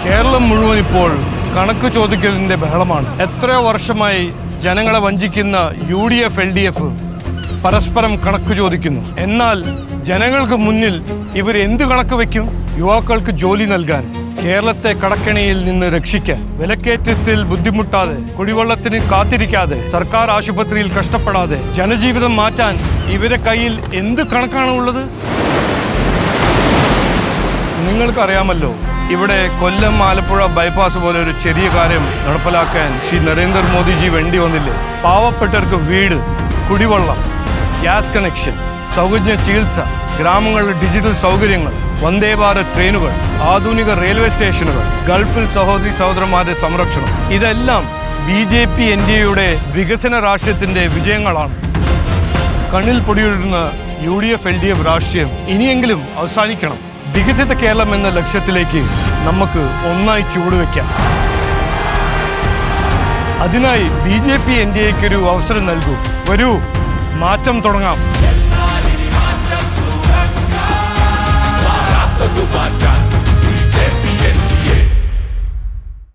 കേരളം മുഴുവൻ ഇപ്പോൾ കണക്ക് ചോദിക്കലിന്റെ ബഹളമാണ്. എത്രയോ വർഷമായി ജനങ്ങളെ വഞ്ചിക്കുന്ന UDF LDF പരസ്പരം കണക്ക് ചോദിക്കുന്നു. എന്നാൽ ജനങ്ങൾക്ക് മുന്നിൽ ഇവർ എന്ത് കണക്ക് വയ്ക്കും? യുവാക്കൾക്ക് ജോലി നൽകാൻ, കേരളത്തെ കടക്കെണിയിൽ നിന്ന് രക്ഷിക്കാൻ, വിലക്കയറ്റത്തിൽ ബുദ്ധിമുട്ടാതെ, കുടിവെള്ളത്തിന് കാത്തിരിക്കാതെ, സർക്കാർ ആശുപത്രിയിൽ കഷ്ടപ്പെടാതെ ജനജീവിതം മാറ്റാൻ ഇവരുടെ കയ്യിൽ എന്ത് കണക്കാണ് ഉള്ളത്? നിങ്ങൾക്കറിയാമല്ലോ, ഇവിടെ കൊല്ലം ആലപ്പുഴ ബൈപ്പാസ് പോലെ ഒരു ചെറിയ കാര്യം നടപ്പിലാക്കാൻ ശ്രീ നരേന്ദ്രമോദിജി വേണ്ടി വന്നില്ലേ? പാവപ്പെട്ടവർക്ക് വീട്, കുടിവെള്ളം, ഗ്യാസ് കണക്ഷൻ, സൗജന്യ ചികിത്സ, ഗ്രാമങ്ങളിലെ ഡിജിറ്റൽ സൗകര്യങ്ങൾ, വന്ദേ ഭാരത് ട്രെയിനുകൾ, ആധുനിക റെയിൽവേ സ്റ്റേഷനുകൾ, ഗൾഫിൽ സഹോദരി സഹോദരന്മാരുടെ സംരക്ഷണം, ഇതെല്ലാം BJP NDAയുടെ വികസന രാഷ്ട്രീയത്തിന്റെ വിജയങ്ങളാണ്. കണ്ണിൽ പൊടിയിടുന്ന UDF LDF രാഷ്ട്രീയം ഇനിയെങ്കിലും അവസാനിക്കണം. വികസിത കേരളം എന്ന ലക്ഷ്യത്തിലേക്ക് നമുക്ക് ഒന്നായി ചുവടുവെക്കാം. അതിനായി BJP NDAയ്ക്കൊരു അവസരം നൽകൂ. വരൂ, മാറ്റം തുടങ്ങാം.